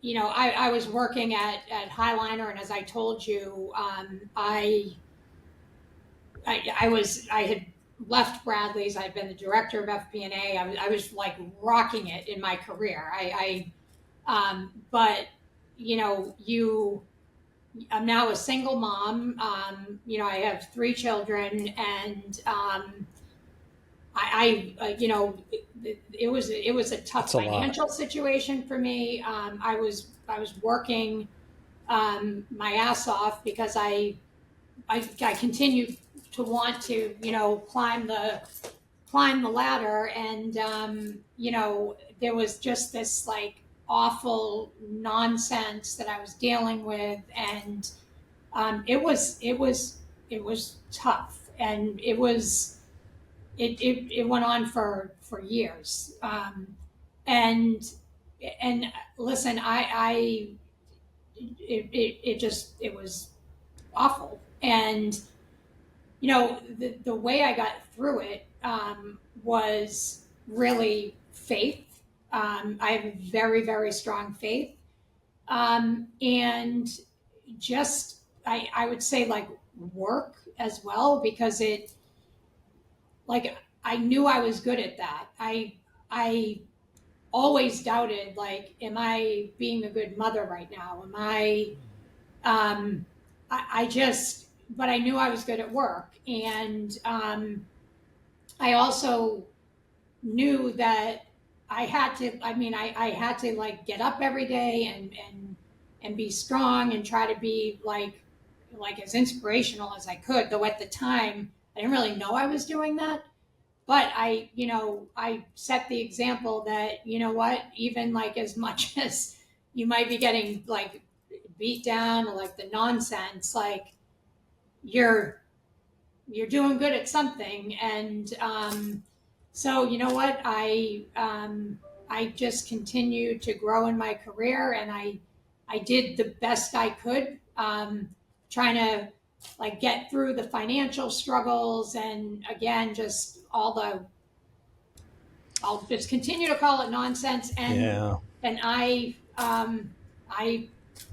B: I was working at Highliner, and as I told you, I had left Bradley's. I'd been the director of FP&A. I was like rocking it in my career. But I'm now a single mom. I have 3 children, and it was a tough financial situation for me. I was working my ass off because I continued to want to climb the ladder, and there was just this like awful nonsense that I was dealing with, and it was tough, and it went on for years. And listen, it was awful. And the way I got through it was really faith. I have a very, very strong faith. And just, I would say like work as well, because I knew I was good at that. I always doubted, like, am I being a good mother right now? Am I just, but I knew I was good at work. And I also knew that I had to like get up every day and be strong and try to be like as inspirational as I could. Though at the time I didn't really know I was doing that, but I set the example that, what, even like as much as you might be getting like beat down or like the nonsense, like you're doing good at something. And so what, I just continued to grow in my career, and I did the best I could, trying to like get through the financial struggles, and again, just I'll just continue to call it nonsense. And and I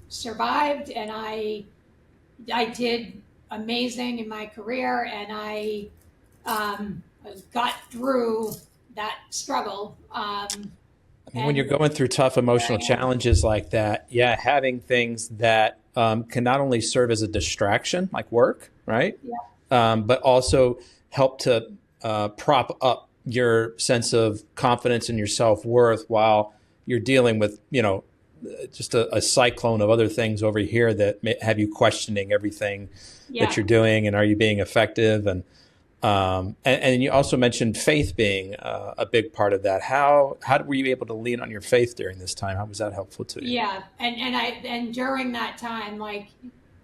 B: survived, and I did amazing in my career, and I got through that struggle.
A: When you're going through tough emotional challenges like that, having things that can not only serve as a distraction, like work, right?
B: Yeah.
A: But also help to prop up your sense of confidence in your self-worth while you're dealing with, just a cyclone of other things over here that may have you questioning everything that you're doing, and are you being effective? And you also mentioned faith being a big part of that. How were you able to lean on your faith during this time? How was that helpful to you?
B: Yeah, and during that time, like,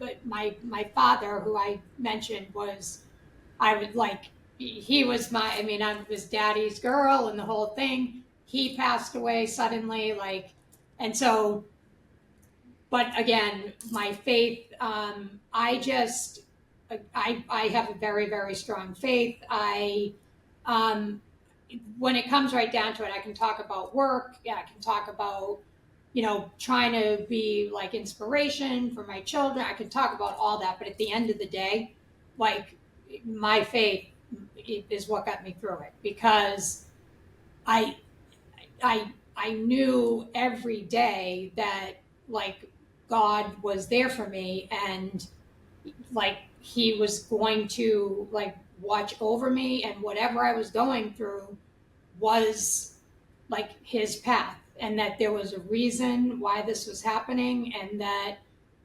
B: but my father, who I mentioned, he was I was daddy's girl and the whole thing. He passed away suddenly, like, and so, but again, my faith, I have a very, very strong faith. When it comes right down to it, I can talk about work. Yeah, I can talk about, trying to be like inspiration for my children. I can talk about all that, but at the end of the day, like, my faith is what got me through it, because I I knew every day that like God was there for me, and like he was going to like watch over me, and whatever I was going through was like his path, and that there was a reason why this was happening, and that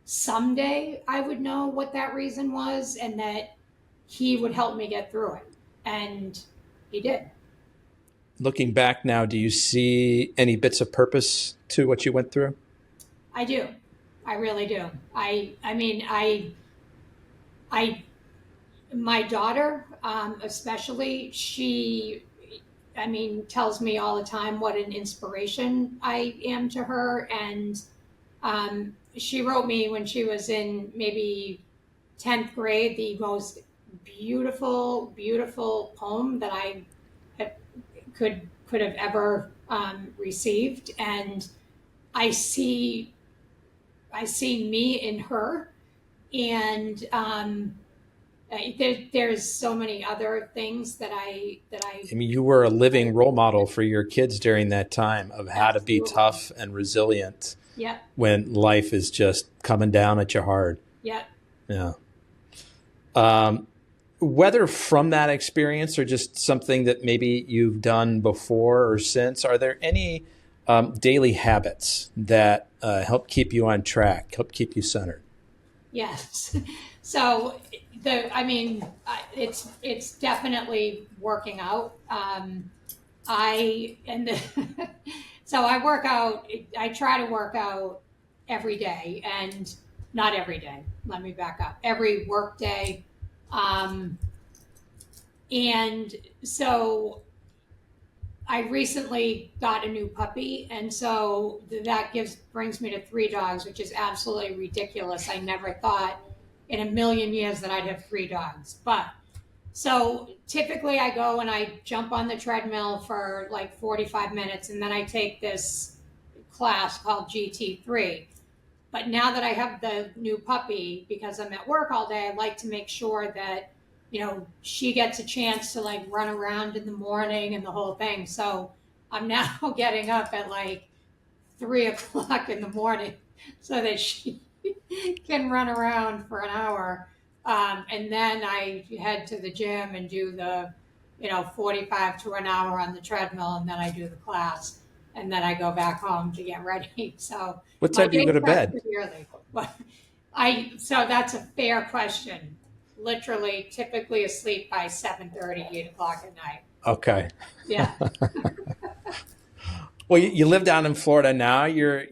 B: someday I would know what that reason was, and that he would help me get through it. And he did.
A: Looking back now, do you see any bits of purpose to what you went through?
B: I do. I really do. I mean, I, my daughter, especially, she, I mean, tells me all the time what an inspiration I am to her. And she wrote me when she was in maybe 10th grade the most beautiful, beautiful poem that I had, could have ever received. And I see me in her, and there's so many other things that I
A: I mean, you were a living role model for your kids during that time of how to be
B: absolutely.
A: tough and resilient
B: Yep.
A: when life is just coming down at you hard.
B: Yep.
A: Yeah. Whether from that experience or just something that maybe you've done before or since, are there any daily habits that help keep you on track, help keep you centered?
B: Yes. So I mean, it's definitely working out. So I work out. I try to work out every day, and not every day. Let me back up. Every work day, and so I recently got a new puppy, and so that brings me to 3 dogs, which is absolutely ridiculous. I never thought in a million years that I'd have 3 dogs. But so typically I go and I jump on the treadmill for like 45 minutes, and then I take this class called GT3. But now that I have the new puppy, because I'm at work all day, I like to make sure that, she gets a chance to like run around in the morning and the whole thing. So I'm now getting up at like 3 o'clock in the morning so that she can run around for an hour. And then I head to the gym and do the, 45 to an hour on the treadmill, and then I do the class, and then I go back home to get ready. So
A: What
B: my
A: time do you
B: day
A: go to
B: starts
A: bed?
B: pretty early. But so that's a fair question. Literally, typically asleep by 7:30, 8 o'clock at night.
A: Okay.
B: Yeah.
A: Well, you live down in Florida now. You're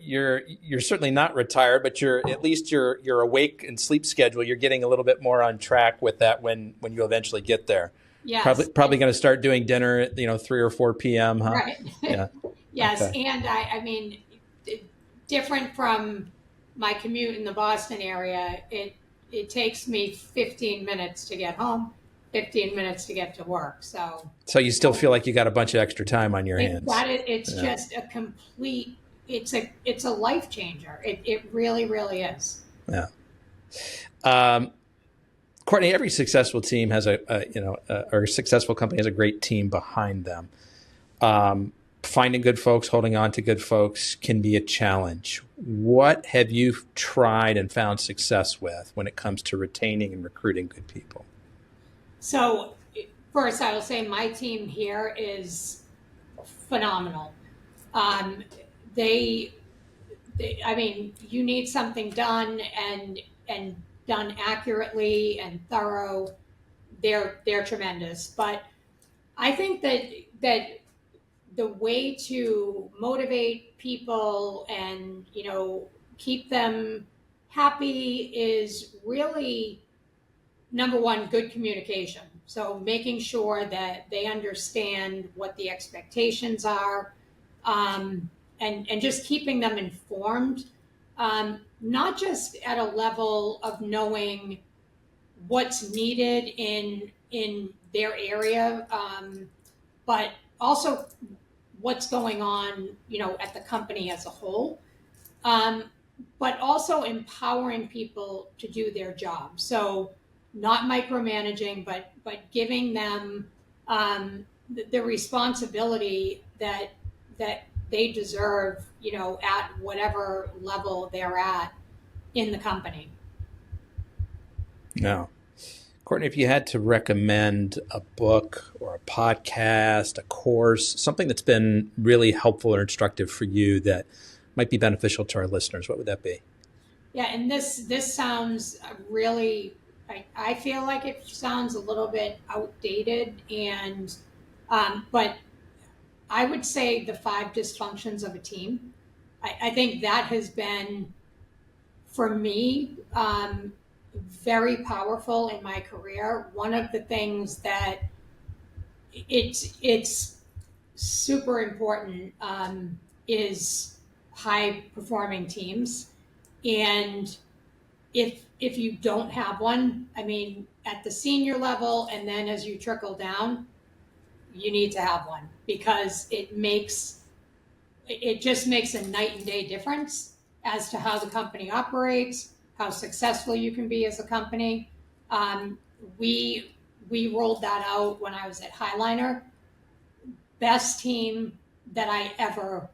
A: certainly not retired, but at least your awake and sleep schedule. You're getting a little bit more on track with that when you eventually get there.
B: Yes.
A: Probably going to start doing dinner at 3 or 4 p.m. Huh?
B: Right.
A: Yeah.
B: Yes,
A: Okay.
B: and I mean, different from my commute in the Boston area, it takes me 15 minutes to get home, 15 minutes to get to work. So
A: you still feel like you got a bunch of extra time on your hands.
B: it's
A: Yeah.
B: just a complete. It's a life changer. It really, really is.
A: Yeah. Kourtney, every successful team has or a successful company has a great team behind them. Finding good folks, holding on to good folks can be a challenge. What have you tried and found success with when it comes to retaining and recruiting good people?
B: So first, I will say my team here is phenomenal. I mean, you need something done and done accurately and thorough. They're tremendous. But I think that the way to motivate people and keep them happy is really, number one, good communication. So making sure that they understand what the expectations are, and just keeping them informed, not just at a level of knowing what's needed in their area, but also what's going on, at the company as a whole, but also empowering people to do their job. So not micromanaging, but giving them the responsibility that they deserve, at whatever level they're at in the company.
A: No. Kourtney, if you had to recommend a book or a podcast, a course, something that's been really helpful or instructive for you that might be beneficial to our listeners, what would that be?
B: Yeah, and this sounds really, I feel like it sounds a little bit outdated, and but I would say the 5 dysfunctions of a team. I think that has been, for me, very powerful in my career. One of the things that it's super important is high performing teams, and if you don't have one, I mean, at the senior level and then as you trickle down, you need to have one, because it just makes a night and day difference as to how the company operates, how successful you can be as a company. We rolled that out when I was at Highliner. Best team that I ever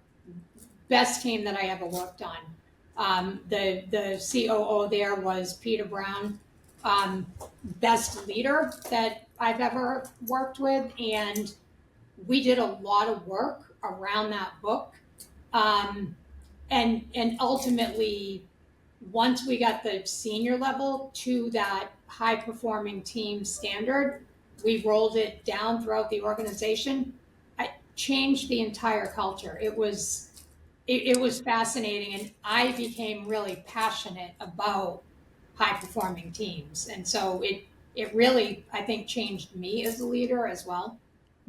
B: worked on. The COO there was Peter Brown. Best leader that I've ever worked with, and we did a lot of work around that book. And ultimately, once we got the senior level to that high performing team standard, we rolled it down throughout the organization. I changed the entire culture. It was fascinating, and I became really passionate about high performing teams. And so it really, I think, changed me as a leader as well.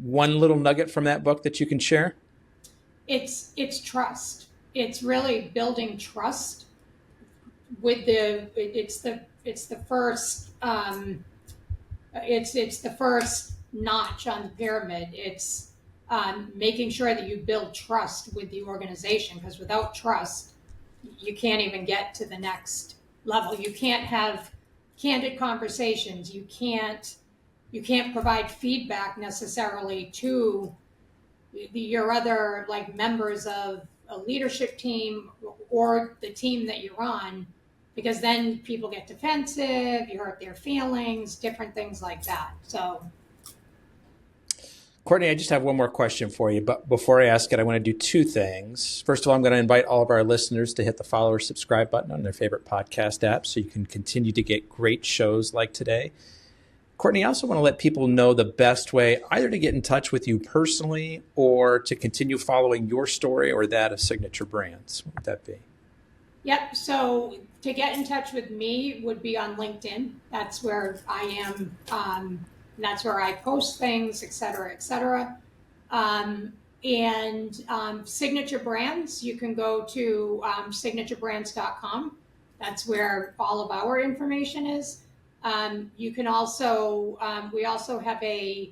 A: One little nugget from that book that you can share?
B: It's trust. It's really building trust with it's the first it's the first notch on the pyramid. It's making sure that you build trust with the organization, because without trust, you can't even get to the next level. You can't have candid conversations. You can't provide feedback necessarily to your other members of a leadership team or the team that you're on, because then people get defensive, you hurt their feelings, different things like that. So,
A: Kourtney, I just have one more question for you, but before I ask it, I want to do 2 things. First of all, I'm going to invite all of our listeners to hit the follow or subscribe button on their favorite podcast app so you can continue to get great shows like today. Kourtney, I also want to let people know the best way either to get in touch with you personally or to continue following your story or that of Signature Brands. What would that be?
B: Yep. So to get in touch with me would be on LinkedIn. That's where I am. That's where I post things, et cetera, et cetera. Signature Brands, you can go to signaturebrands.com. That's where all of our information is. You can also, we also have a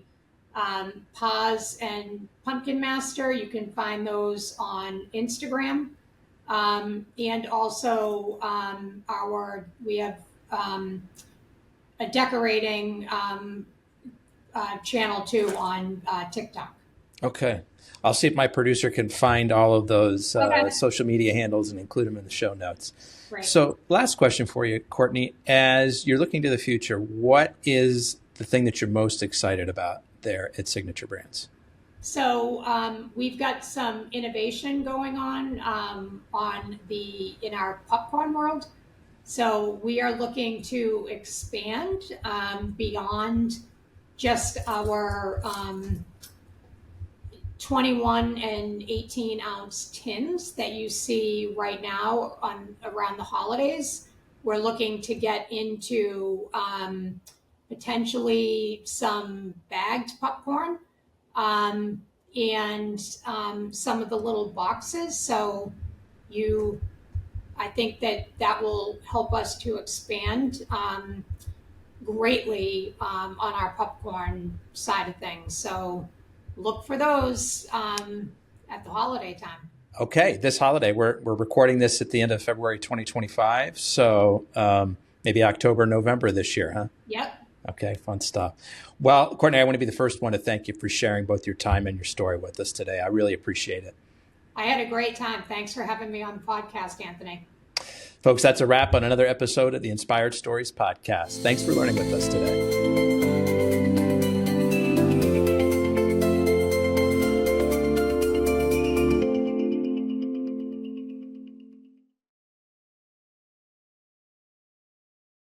B: PAAS and Pumpkin Master. You can find those on Instagram. And also we have a decorating channel too on TikTok.
A: Okay. I'll see if my producer can find all of those social media handles and include them in the show notes.
B: Right.
A: So last question for you, Kourtney. As you're looking to the future, what is the thing that you're most excited about there at Signature Brands?
B: So we've got some innovation going on in our popcorn world. So we are looking to expand beyond just our 21 and 18 ounce tins that you see right now around the holidays. We're looking to get into potentially some bagged popcorn and some of the little boxes. So I think that will help us to expand greatly on our popcorn side of things. So look for those at the holiday time.
A: Okay, this holiday. We're recording this at the end of February 2025, so maybe October, November this year, huh?
B: Yep.
A: Okay, fun stuff. Well, Kourtney, I want to be the first one to thank you for sharing both your time and your story with us today. I really appreciate it.
B: I had a great time. Thanks for having me on the podcast, Anthony.
A: Folks, that's a wrap on another episode of the Inspired Stories podcast. Thanks for learning with us today.